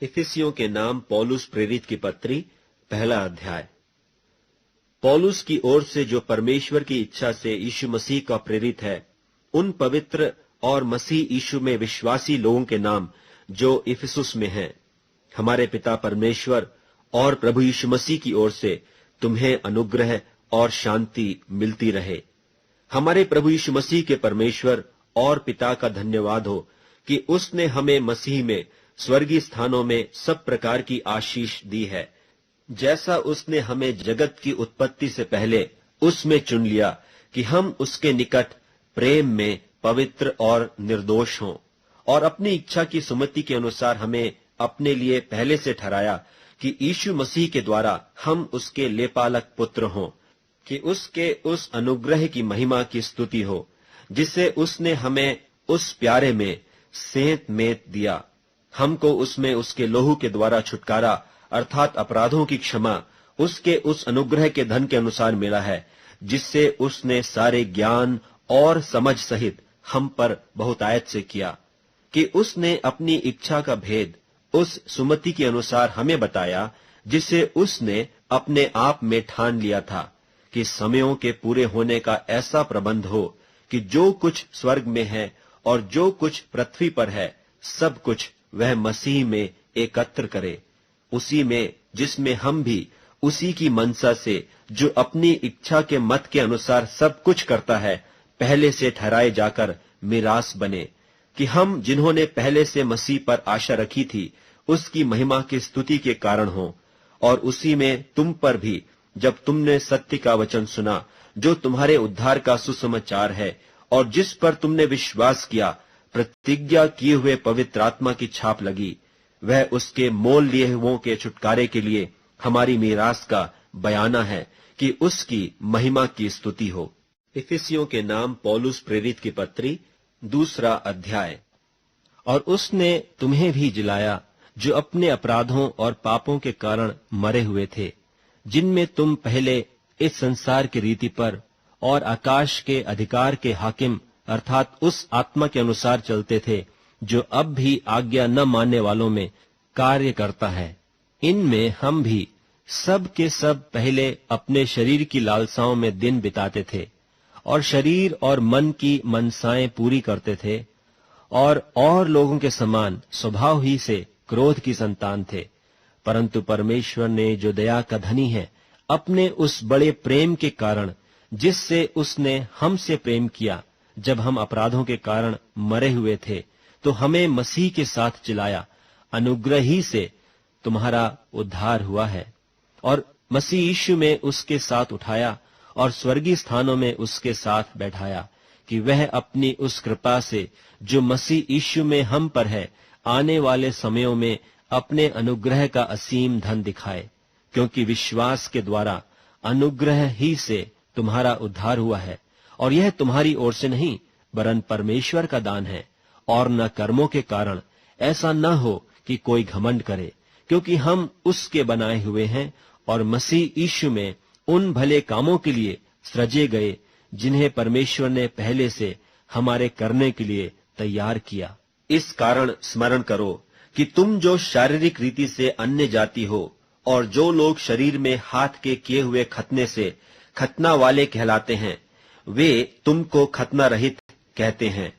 इफिसियों के नाम पौलुस प्रेरित की पत्री, पहला अध्याय। पौलुस की ओर से जो परमेश्वर की इच्छा से यीशु मसीह का प्रेरित है, उन पवित्र और मसीह यीशु में विश्वासी लोगों के नाम जो इफिसुस में हैं, हमारे पिता परमेश्वर और प्रभु यीशु मसीह की ओर से तुम्हें अनुग्रह और शांति मिलती रहे। हमारे प्रभु यीशु मसीह के परमेश्वर और पिता का धन्यवाद हो कि उसने हमें मसीह में स्वर्गीय स्थानों में सब प्रकार की आशीष दी है, जैसा उसने हमें जगत की उत्पत्ति से पहले उसमें चुन लिया कि हम उसके निकट प्रेम में पवित्र और निर्दोष हों, और अपनी इच्छा की सुमति के अनुसार हमें अपने लिए पहले से ठहराया कि यीशु मसीह के द्वारा हम उसके लेपालक पुत्र हों, कि उसके उस अनुग्रह की महिमा की स्तुति हो जिसे उसने हमें उस प्यारे में सेंत मेंत दिया। हमको उसमें उसके लोहू के द्वारा छुटकारा अर्थात अपराधों की क्षमा उसके उस अनुग्रह के धन के अनुसार मिला है, जिससे उसने सारे ज्ञान और समझ सहित हम पर बहुतायत से किया, कि उसने अपनी इच्छा का भेद उस सुमति के अनुसार हमें बताया, जिसे उसने अपने आप में ठान लिया था कि समयों के पूरे होने का ऐसा प्रबंध हो कि जो कुछ स्वर्ग में है और जो कुछ पृथ्वी पर है, सब कुछ वह मसीह में एकत्र करे। उसी में जिसमें हम भी उसी की मनसा से जो अपनी इच्छा के मत के अनुसार सब कुछ करता है, पहले से ठहराए जाकर मिरास बने, कि हम जिन्होंने पहले से मसीह पर आशा रखी थी उसकी महिमा की स्तुति के कारण हो। और उसी में तुम पर भी, जब तुमने सत्य का वचन सुना जो तुम्हारे उद्धार का सुसमाचार है, और जिस पर तुमने विश्वास किया, प्रतिज्ञा किए हुए पवित्र आत्मा की छाप लगी, वह उसके मोल लिए हुओं के छुटकारे के लिए हमारी मीरास का बयाना है, कि उसकी महिमा की स्तुति हो। इफिसियों के नाम पौलुस प्रेरित की पत्री, दूसरा अध्याय। और उसने तुम्हें भी जिलाया जो अपने अपराधों और पापों के कारण मरे हुए थे, जिनमें तुम पहले इस संसार की रीति पर और आकाश के अधिकार के हाकिम अर्थात उस आत्मा के अनुसार चलते थे, जो अब भी आज्ञा न मानने वालों में कार्य करता है। इनमें हम भी सब के सब पहले अपने शरीर की लालसाओं में दिन बिताते थे, और शरीर और मन की मनसाएं पूरी करते थे, और लोगों के समान स्वभाव ही से क्रोध की संतान थे। परंतु परमेश्वर ने, जो दया का धनी है, अपने उस बड़े प्रेम के कारण जिससे उसने हमसे प्रेम किया, जब हम अपराधों के कारण मरे हुए थे, तो हमें मसीह के साथ जिलाया। अनुग्रह ही से तुम्हारा उद्धार हुआ है, और मसीह यीशु में उसके साथ उठाया और स्वर्गीय स्थानों में उसके साथ बैठाया, कि वह अपनी उस कृपा से जो मसीह यीशु में हम पर है, आने वाले समयों में अपने अनुग्रह का असीम धन दिखाए। क्योंकि विश्वास के द्वारा अनुग्रह ही से तुम्हारा उद्धार हुआ है, और यह तुम्हारी ओर से नहीं वरन परमेश्वर का दान है, और न कर्मों के कारण, ऐसा न हो कि कोई घमंड करे। क्योंकि हम उसके बनाए हुए हैं और मसीह यीशु में उन भले कामों के लिए सृजे गए, जिन्हें परमेश्वर ने पहले से हमारे करने के लिए तैयार किया। इस कारण स्मरण करो कि तुम जो शारीरिक रीति से अन्य जाति हो, और जो लोग शरीर में हाथ के किए हुए खतने से खतना वाले कहलाते हैं, वे तुमको खतना रहित कहते हैं।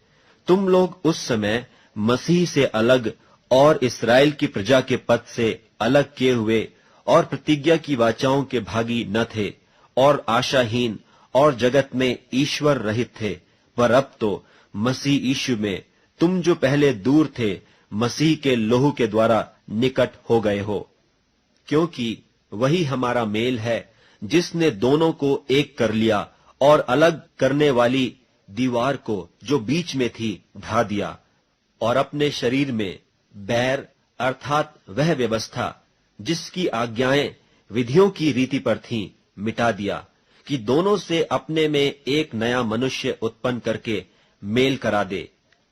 तुम लोग उस समय मसीह से अलग और इस्राएल की प्रजा के पद से अलग किए हुए और प्रतिज्ञा की वाचाओं के भागी न थे, और आशाहीन और जगत में ईश्वर रहित थे। पर अब तो मसीह यीशु में तुम जो पहले दूर थे, मसीह के लोहू के द्वारा निकट हो गए हो। क्योंकि वही हमारा मेल है, जिसने दोनों को एक कर लिया और अलग करने वाली दीवार को जो बीच में थी ढा दिया, और अपने शरीर में बैर अर्थात वह व्यवस्था जिसकी आज्ञाएं विधियों की रीति पर थीं, मिटा दिया, कि दोनों से अपने में एक नया मनुष्य उत्पन्न करके मेल करा दे,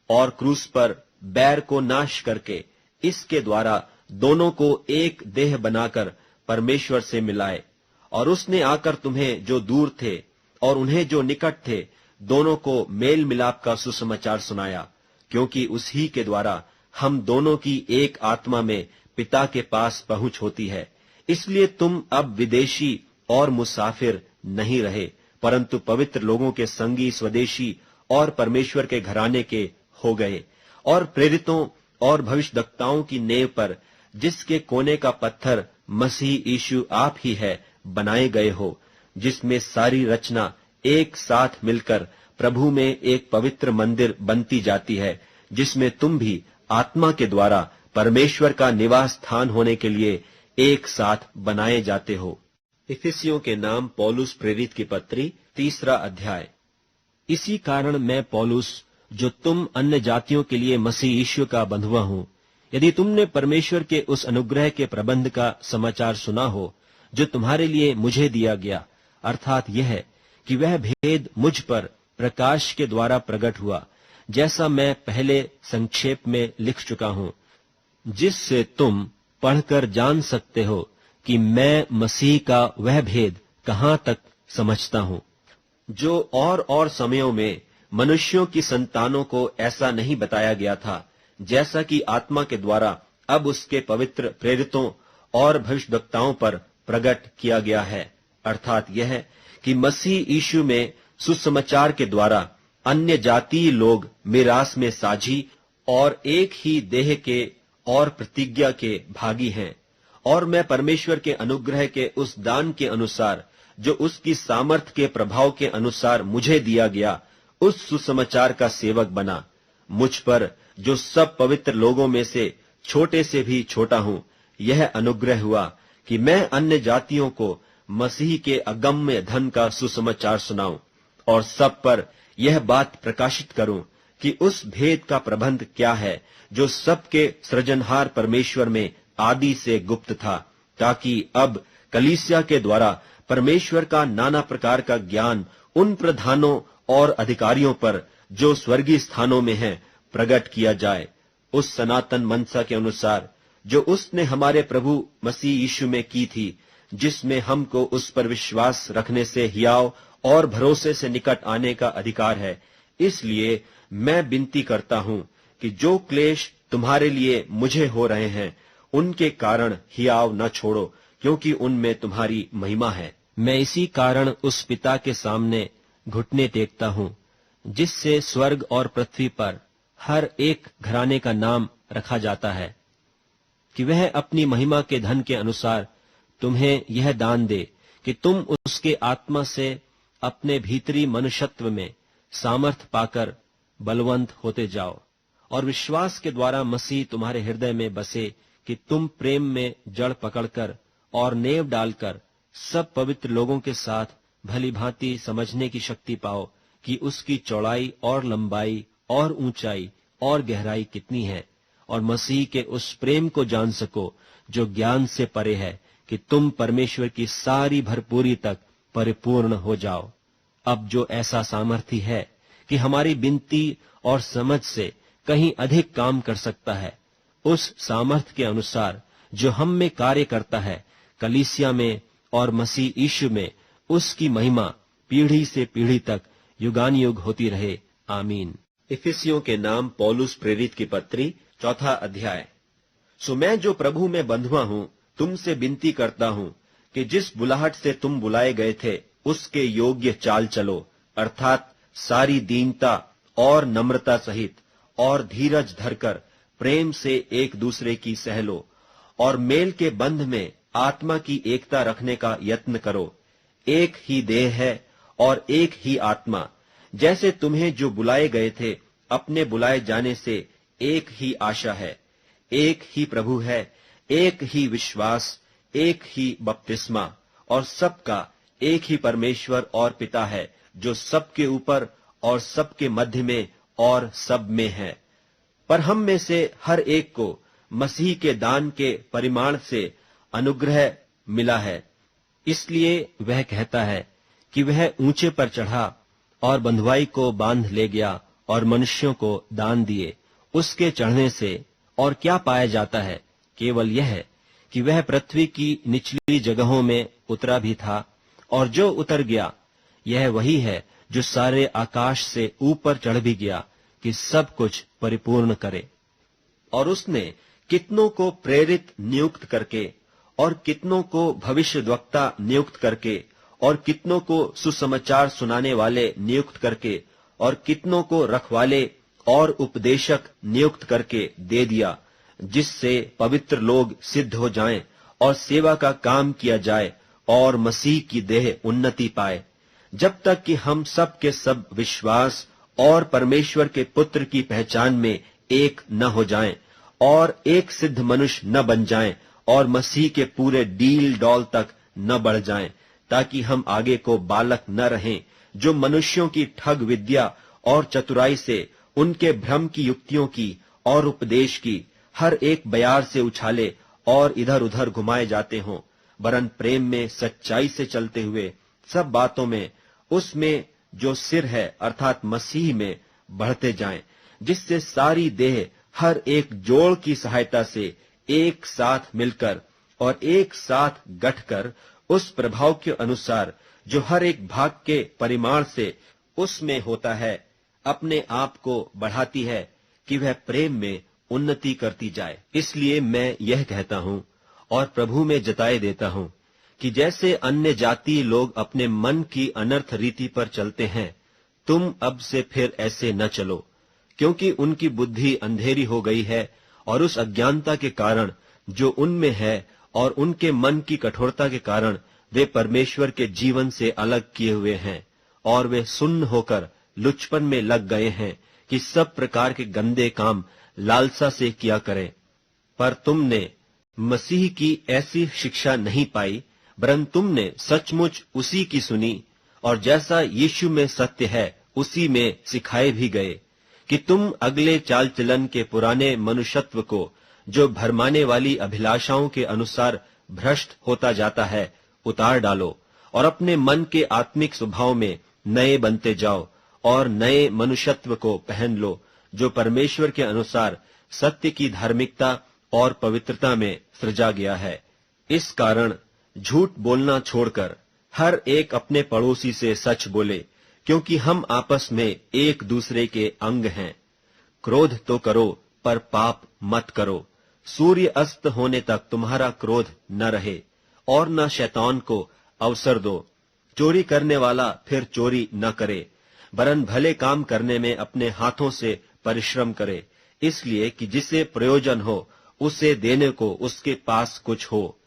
और क्रूस पर बैर को नाश करके इसके द्वारा दोनों को एक देह बनाकर परमेश्वर से मिलाए। और उसने आकर तुम्हें जो दूर थे और उन्हें जो निकट थे, दोनों को मेल मिलाप का सुसमाचार सुनाया। क्योंकि उसी के द्वारा हम दोनों की एक आत्मा में पिता के पास पहुंच होती है। इसलिए तुम अब विदेशी और मुसाफिर नहीं रहे, परंतु पवित्र लोगों के संगी, स्वदेशी और परमेश्वर के घराने के हो गए, और प्रेरितों और भविष्यद्वक्ताओं की नेव पर, जिसके कोने का पत्थर मसीह यीशु आप ही है, बनाए गए हो, जिसमें सारी रचना एक साथ मिलकर प्रभु में एक पवित्र मंदिर बनती जाती है, जिसमें तुम भी आत्मा के द्वारा परमेश्वर का निवास स्थान होने के लिए एक साथ बनाए जाते हो। इफिसियों के नाम पौलुस प्रेरित की पत्री, 3 अध्याय। इसी कारण मैं पौलुस, जो तुम अन्य जातियों के लिए मसीह यीशु का बंधुआ हूं, यदि तुमने परमेश्वर के उस अनुग्रह के प्रबंध का समाचार सुना हो जो तुम्हारे लिए मुझे दिया गया, अर्थात यह कि वह भेद मुझ पर प्रकाश के द्वारा प्रकट हुआ, जैसा मैं पहले संक्षेप में लिख चुका हूं, जिससे तुम पढ़कर जान सकते हो कि मैं मसीह का वह भेद कहां तक समझता हूं, जो और समयों में मनुष्यों की संतानों को ऐसा नहीं बताया गया था, जैसा कि आत्मा के द्वारा अब उसके पवित्र प्रेरितों और भविष्यद्वक्ताओं पर प्रकट किया गया है। अर्थात यह कि मसीह यीशु में सुसमाचार के द्वारा अन्य जातीय लोग मिरास में साझी और एक ही देह के और प्रतिज्ञा के भागी हैं, और मैं परमेश्वर के अनुग्रह के उस दान के अनुसार जो उसकी सामर्थ के प्रभाव के अनुसार मुझे दिया गया, उस सुसमाचार का सेवक बना। मुझ पर, जो सब पवित्र लोगों में से छोटे से भी छोटा हूं, यह अनुग्रह हुआ कि मैं अन्य जातियों को मसीह के अगम्य धन का सुसमाचार सुनाऊं, और सब पर यह बात प्रकाशित करूं कि उस भेद का प्रबंध क्या है, जो सबके सृजनहार परमेश्वर में आदि से गुप्त था, ताकि अब कलीसिया के द्वारा परमेश्वर का नाना प्रकार का ज्ञान उन प्रधानों और अधिकारियों पर, जो स्वर्गीय स्थानों में हैं, प्रकट किया जाए, उस सनातन मनसा के अनुसार जो उसने हमारे प्रभु मसीह यीशु में की थी, जिसमें हमको उस पर विश्वास रखने से हियाव और भरोसे से निकट आने का अधिकार है। इसलिए मैं विनती करता हूं कि जो क्लेश तुम्हारे लिए मुझे हो रहे हैं, उनके कारण हियाव न छोड़ो, क्योंकि उनमें तुम्हारी महिमा है। मैं इसी कारण उस पिता के सामने घुटने टेकता हूं, जिससे स्वर्ग और पृथ्वी पर हर एक घराने का नाम रखा जाता है, कि वह अपनी महिमा के धन के अनुसार तुम्हें यह दान दे कि तुम उसके आत्मा से अपने भीतरी मनुष्यत्व में सामर्थ पाकर बलवंत होते जाओ, और विश्वास के द्वारा मसीह तुम्हारे हृदय में बसे, कि तुम प्रेम में जड़ पकड़कर और नेव डालकर सब पवित्र लोगों के साथ भली भांति समझने की शक्ति पाओ कि उसकी चौड़ाई और लंबाई और ऊंचाई और गहराई कितनी है, और मसीह के उस प्रेम को जान सको जो ज्ञान से परे है, कि तुम परमेश्वर की सारी भरपूरी तक परिपूर्ण हो जाओ। अब जो ऐसा सामर्थी है कि हमारी विनती और समझ से कहीं अधिक काम कर सकता है, उस सामर्थ के अनुसार जो हम में कार्य करता है, कलीसिया में और मसीह यीशु में उसकी महिमा पीढ़ी से पीढ़ी तक युगानुयुग होती रहे। आमीन। इफिसियों के नाम पौलुस प्रेरित की पत्री, 4 अध्याय। सो मैं जो प्रभु में बंधुआ हूं, तुमसे विनती करता हूं कि जिस बुलाहट से तुम बुलाए गए थे, उसके योग्य चाल चलो, अर्थात सारी दीनता और नम्रता सहित, और धीरज धरकर प्रेम से एक दूसरे की सह लो, और मेल के बंध में आत्मा की एकता रखने का यत्न करो। एक ही देह है और एक ही आत्मा, जैसे तुम्हें जो बुलाए गए थे अपने बुलाए जाने से एक ही आशा है, एक ही प्रभु है, एक ही विश्वास, एक ही बपतिस्मा, और सबका एक ही परमेश्वर और पिता है, जो सबके ऊपर और सबके मध्य में और सब में है। पर हम में से हर एक को मसीह के दान के परिमाण से अनुग्रह मिला है। इसलिए वह कहता है कि वह ऊंचे पर चढ़ा और बंधुआई को बांध ले गया और मनुष्यों को दान दिए। उसके चढ़ने से और क्या पाया जाता है? केवल यह कि वह पृथ्वी की निचली जगहों में उतरा भी था, और जो उतर गया यह वही है जो सारे आकाश से ऊपर चढ़ भी गया कि सब कुछ परिपूर्ण करे। और उसने कितनों को प्रेरित नियुक्त करके और कितनों को भविष्यद्वक्ता नियुक्त करके और कितनों को सुसमाचार सुनाने वाले नियुक्त करके और कितनों को रखवाले और उपदेशक नियुक्त करके दे दिया, जिससे पवित्र लोग सिद्ध हो जाएं और सेवा का काम किया जाए और मसीह की देह उन्नति पाए, जब तक कि हम सब के सब विश्वास और परमेश्वर के पुत्र की पहचान में एक न हो जाएं और एक सिद्ध मनुष्य न बन जाएं और मसीह के पूरे डील डौल तक न बढ़ जाएं, ताकि हम आगे को बालक न रहें, जो मनुष्यों की ठग विद्या और चतुराई से, उनके भ्रम की युक्तियों की और उपदेश की हर एक बयार से उछाले और इधर उधर घुमाए जाते हों, वरन प्रेम में सच्चाई से चलते हुए सब बातों में उसमें जो सिर है अर्थात मसीह में बढ़ते जाएं, जिससे सारी देह हर एक जोड़ की सहायता से एक साथ मिलकर और एक साथ गठकर उस प्रभाव के अनुसार जो हर एक भाग के परिमाण से उसमें होता है, अपने आप को बढ़ाती है कि वह प्रेम में उन्नति करती जाए। इसलिए मैं यह कहता हूं और प्रभु में जताए देता हूं कि जैसे अन्य जातीय लोग अपने मन की अनर्थ रीति पर चलते हैं, तुम अब से फिर ऐसे न चलो, क्योंकि उनकी बुद्धि अंधेरी हो गई है और उस अज्ञानता के कारण जो उनमें है और उनके मन की कठोरता के कारण वे परमेश्वर के जीवन से अलग किए हुए हैं और वे सुन्न होकर लुचपन में लग गए हैं कि सब प्रकार के गंदे काम लालसा से किया करें। पर तुमने मसीह की ऐसी शिक्षा नहीं पाई, वरन तुमने सचमुच उसी की सुनी और जैसा यीशु में सत्य है उसी में सिखाए भी गए, कि तुम अगले चाल चलन के पुराने मनुष्यत्व को, जो भरमाने वाली अभिलाषाओं के अनुसार भ्रष्ट होता जाता है, उतार डालो और अपने मन के आत्मिक स्वभाव में नए बनते जाओ और नए मनुष्यत्व को पहन लो, जो परमेश्वर के अनुसार सत्य की धार्मिकता और पवित्रता में सृजा गया है। इस कारण झूठ बोलना छोड़कर हर एक अपने पड़ोसी से सच बोले, क्योंकि हम आपस में एक दूसरे के अंग हैं। क्रोध तो करो पर पाप मत करो। सूर्य अस्त होने तक तुम्हारा क्रोध न रहे और न शैतान को अवसर दो। चोरी करने वाला फिर चोरी न करे, वरन भले काम करने में अपने हाथों से परिश्रम करे, इसलिए कि जिसे प्रयोजन हो उसे देने को उसके पास कुछ हो।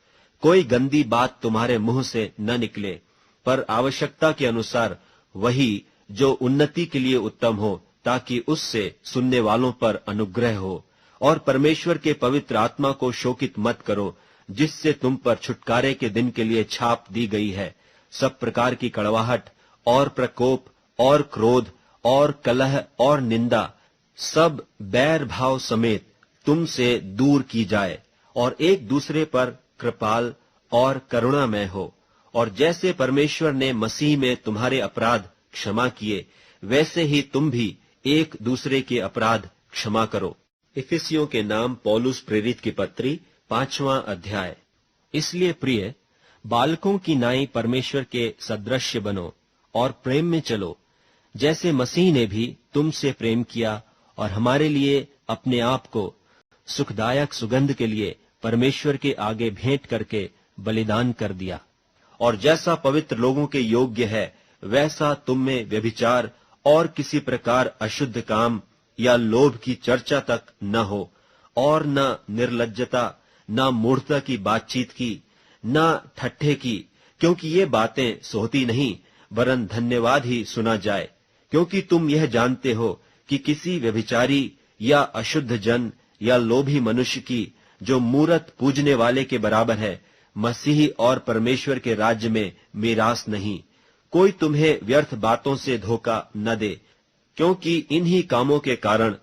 कोई गंदी बात तुम्हारे मुंह से न निकले, पर आवश्यकता के अनुसार वही जो उन्नति के लिए उत्तम हो, ताकि उससे सुनने वालों पर अनुग्रह हो। और परमेश्वर के पवित्र आत्मा को शोकित मत करो, जिससे तुम पर छुटकारे के दिन के लिए छाप दी गई है। सब प्रकार की कड़वाहट और प्रकोप और क्रोध और कलह और निंदा सब बैर भाव समेत तुमसे दूर की जाए, और एक दूसरे पर कृपाल और करुणामय हो। और जैसे परमेश्वर ने मसीह में तुम्हारे अपराध क्षमा किए, वैसे ही तुम भी एक दूसरे के अपराध क्षमा करो। इफिसियों के नाम पौलुस प्रेरित की पत्री 5वां अध्याय। इसलिए प्रिय, बालकों की नाई परमेश्वर के सदृश्य बनो और प्रेम में चलो, जैसे मसीह ने भी तुमसे प्रेम किया और हमारे लिए अपने आप को सुखदायक सुगंध के लिए परमेश्वर के आगे भेंट करके बलिदान कर दिया। और जैसा पवित्र लोगों के योग्य है, वैसा तुम में व्यभिचार और किसी प्रकार अशुद्ध काम या लोभ की चर्चा तक न हो, और न निर्लज्जता, न मूढ़ता की बातचीत की, न ठट्ठे की, क्योंकि ये बातें सोहती नहीं, वरन धन्यवाद ही सुना जाए। क्योंकि तुम यह जानते हो कि किसी व्यभिचारी या अशुद्ध जन या लोभी मनुष्य की, जो मूरत पूजने वाले के बराबर है, मसीह और परमेश्वर के राज्य में मीरास नहीं। कोई तुम्हें व्यर्थ बातों से धोखा न दे, क्योंकि इन्हीं कामों के कारण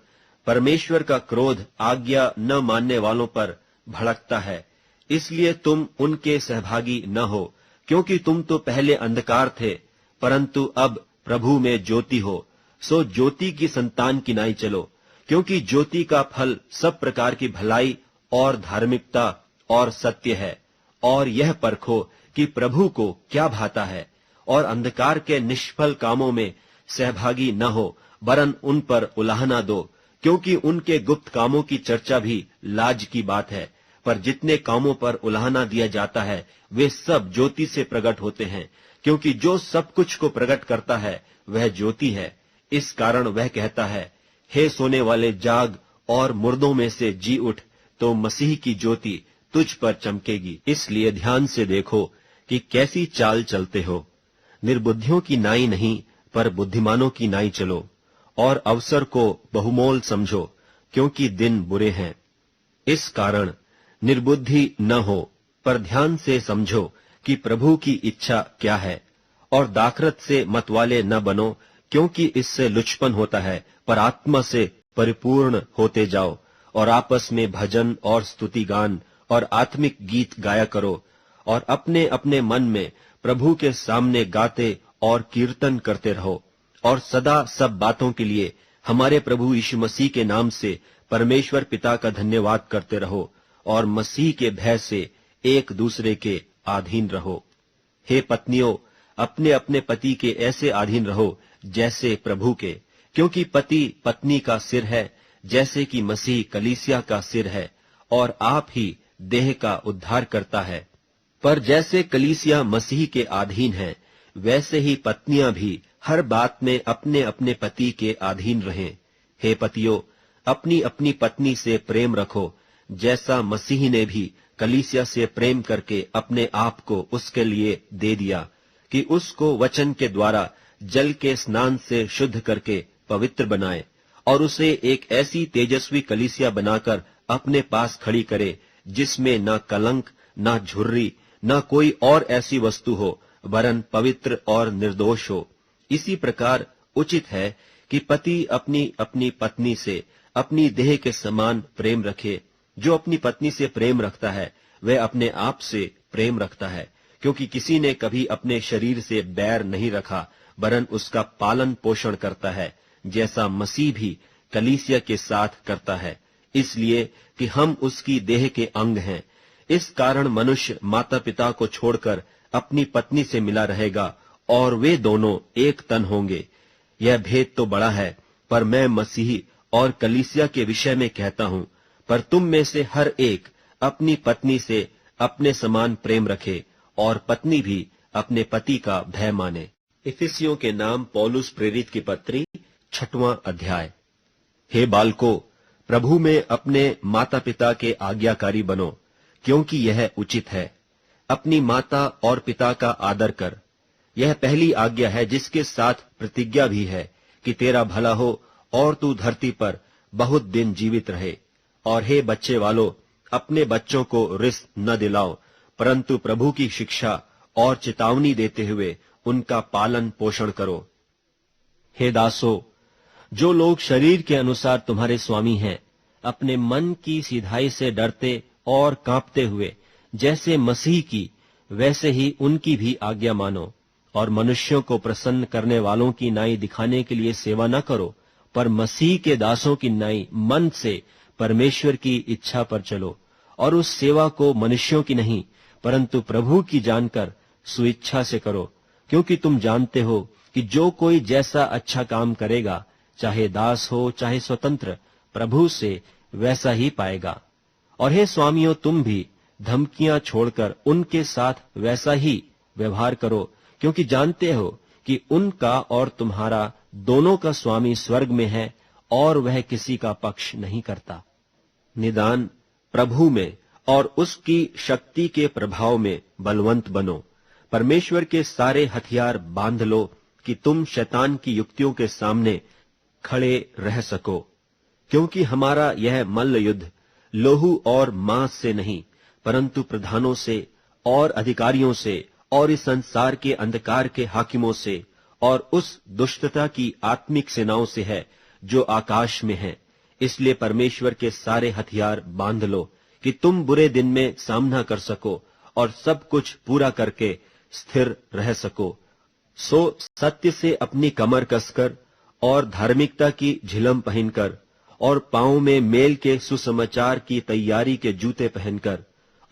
परमेश्वर का क्रोध आज्ञा न मानने वालों पर भड़कता है। इसलिए तुम उनके सहभागी न हो, क्योंकि तुम तो पहले अंधकार थे, परंतु अब प्रभु में ज्योति हो। सो ज्योति की संतान की नाई चलो, क्योंकि ज्योति का फल सब प्रकार की भलाई और धार्मिकता और सत्य है। और यह परखो कि प्रभु को क्या भाता है, और अंधकार के निष्फल कामों में सहभागी न हो, वरन उन पर उलाहना दो, क्योंकि उनके गुप्त कामों की चर्चा भी लाज की बात है, पर जितने कामों पर उलाहना दिया जाता है वे सब ज्योति से प्रकट होते हैं, क्योंकि जो सब कुछ को प्रकट करता है वह ज्योति है। इस कारण वह कहता है, हे सोने वाले जाग और मुर्दों में से जी उठ, तो मसीह की ज्योति तुझ पर चमकेगी। इसलिए ध्यान से देखो कि कैसी चाल चलते हो। निर्बुद्धियों की नाई नहीं, पर बुद्धिमानों की नाई चलो, और अवसर को बहुमोल समझो, क्योंकि दिन बुरे हैं। इस कारण निर्बुद्धि न हो, पर ध्यान से समझो कि प्रभु की इच्छा क्या है, और दाखरत से मतवाले न बनो, क्योंकि इससे लुचपन होता है, पर आत्मा से परिपूर्ण होते जाओ, और आपस में भजन और स्तुति गान और आत्मिक गीत गाया करो, और अपने अपने मन में प्रभु के सामने गाते और कीर्तन करते रहो, और सदा सब बातों के लिए हमारे प्रभु यीशु मसीह के नाम से परमेश्वर पिता का धन्यवाद करते रहो, और मसीह के भय से एक दूसरे के अधीन रहो। हे पत्नियों, अपने अपने पति के ऐसे अधीन रहो जैसे प्रभु के, क्योंकि पति पत्नी का सिर है, जैसे कि मसीह कलीसिया का सिर है, और आप ही देह का उद्धार करता है। पर जैसे कलीसिया मसीह के अधीन है, वैसे ही पत्नियां भी हर बात में अपने अपने पति के अधीन रहें। हे पतियों, अपनी अपनी पत्नी से प्रेम रखो, जैसा मसीह ने भी कलीसिया से प्रेम करके अपने आप को उसके लिए दे दिया, कि उसको वचन के द्वारा जल के स्नान से शुद्ध करके पवित्र बनाए, और उसे एक ऐसी तेजस्वी कलीसिया बनाकर अपने पास खड़ी करे, जिसमें न कलंक, न झुर्री, न कोई और ऐसी वस्तु हो, वरन पवित्र और निर्दोष हो। इसी प्रकार उचित है कि पति अपनी अपनी पत्नी से अपनी देह के समान प्रेम रखे। जो अपनी पत्नी से प्रेम रखता है वह अपने आप से प्रेम रखता है, क्योंकि किसी ने कभी अपने शरीर से बैर नहीं रखा, वरन उसका पालन पोषण करता है, जैसा मसीह भी कलीसिया के साथ करता है, इसलिए कि हम उसकी देह के अंग हैं। इस कारण मनुष्य माता पिता को छोड़कर अपनी पत्नी से मिला रहेगा, और वे दोनों एक तन होंगे। यह भेद तो बड़ा है, पर मैं मसीह और कलीसिया के विषय में कहता हूं। पर तुम में से हर एक अपनी पत्नी से अपने समान प्रेम रखे, और पत्नी भी अपने पति का भय माने। इफिसियों के नाम पौलुस प्रेरित की पत्री 6वां अध्याय। हे बालकों, प्रभु में अपने माता पिता के आज्ञाकारी बनो, क्योंकि यह उचित है। अपनी माता और पिता का आदर कर, यह पहली आज्ञा है, जिसके साथ प्रतिज्ञा भी है कि तेरा भला हो और तू धरती पर बहुत दिन जीवित रहे। और हे बच्चे वालों, अपने बच्चों को रिस न दिलाओ, परंतु प्रभु की शिक्षा और चेतावनी देते हुए उनका पालन पोषण करो। हे दासों, जो लोग शरीर के अनुसार तुम्हारे स्वामी हैं, अपने मन की सीधाई से डरते और कांपते हुए जैसे मसीह की, वैसे ही उनकी भी आज्ञा मानो। और मनुष्यों को प्रसन्न करने वालों की नाई दिखाने के लिए सेवा न करो, पर मसीह के दासों की नाई मन से परमेश्वर की इच्छा पर चलो, और उस सेवा को मनुष्यों की नहीं परंतु प्रभु की जानकर स्वेच्छा से करो, क्योंकि तुम जानते हो कि जो कोई जैसा अच्छा काम करेगा, चाहे दास हो चाहे स्वतंत्र, प्रभु से वैसा ही पाएगा। और हे स्वामियों, तुम भी धमकियां छोड़कर उनके साथ वैसा ही व्यवहार करो, क्योंकि जानते हो कि उनका और तुम्हारा दोनों का स्वामी स्वर्ग में है, और वह किसी का पक्ष नहीं करता। निदान प्रभु में और उसकी शक्ति के प्रभाव में बलवंत बनो। परमेश्वर के सारे हथियार बांध लो कि तुम शैतान की युक्तियों के सामने खड़े रह सको, क्योंकि हमारा यह मल्ल युद्ध लोहू और मांस से नहीं, परंतु प्रधानों से और अधिकारियों से और इस संसार के अंधकार के हाकिमों से और उस दुष्टता की आत्मिक सेनाओं से है जो आकाश में है। इसलिए परमेश्वर के सारे हथियार बांध लो कि तुम बुरे दिन में सामना कर सको और सब कुछ पूरा करके स्थिर रह सको। सो सत्य से अपनी कमर कसकर और धार्मिकता की झिलम पहनकर और पांव में मेल के सुसमाचार की तैयारी के जूते पहनकर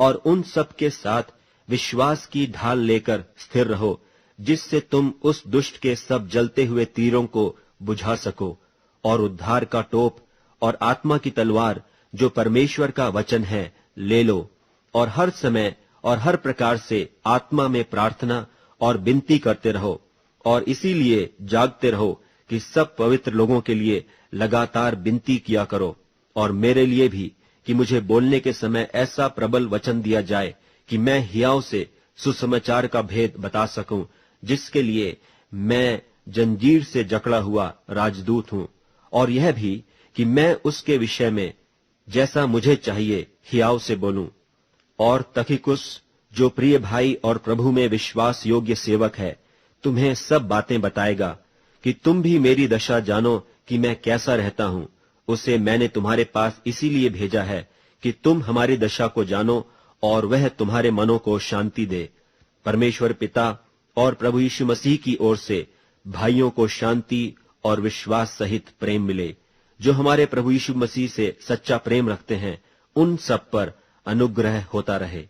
और उन सब के साथ विश्वास की ढाल लेकर स्थिर रहो, जिससे तुम उस दुष्ट के सब जलते हुए तीरों को बुझा सको, और उद्धार का टोप और आत्मा की तलवार जो परमेश्वर का वचन है ले लो, और हर समय और हर प्रकार से आत्मा में प्रार्थना और विनती करते रहो, और इसीलिए जागते रहो कि सब पवित्र लोगों के लिए लगातार विनती किया करो, और मेरे लिए भी, कि मुझे बोलने के समय ऐसा प्रबल वचन दिया जाए कि मैं हियाव से सुसमाचार का भेद बता सकूं, जिसके लिए मैं जंजीर से जकड़ा हुआ राजदूत हूं, और यह भी कि मैं उसके विषय में जैसा मुझे चाहिए हियाव से बोलूं। और तखिकुस, जो प्रिय भाई और प्रभु में विश्वास योग्य सेवक है, तुम्हें सब बातें बताएगा, कि तुम भी मेरी दशा जानो कि मैं कैसा रहता हूं। उसे मैंने तुम्हारे पास इसीलिए भेजा है कि तुम हमारी दशा को जानो और वह तुम्हारे मनों को शांति दे। परमेश्वर पिता और प्रभु यीशु मसीह की ओर से भाइयों को शांति और विश्वास सहित प्रेम मिले। जो हमारे प्रभु यीशु मसीह से सच्चा प्रेम रखते हैं, उन सब पर अनुग्रह होता रहे।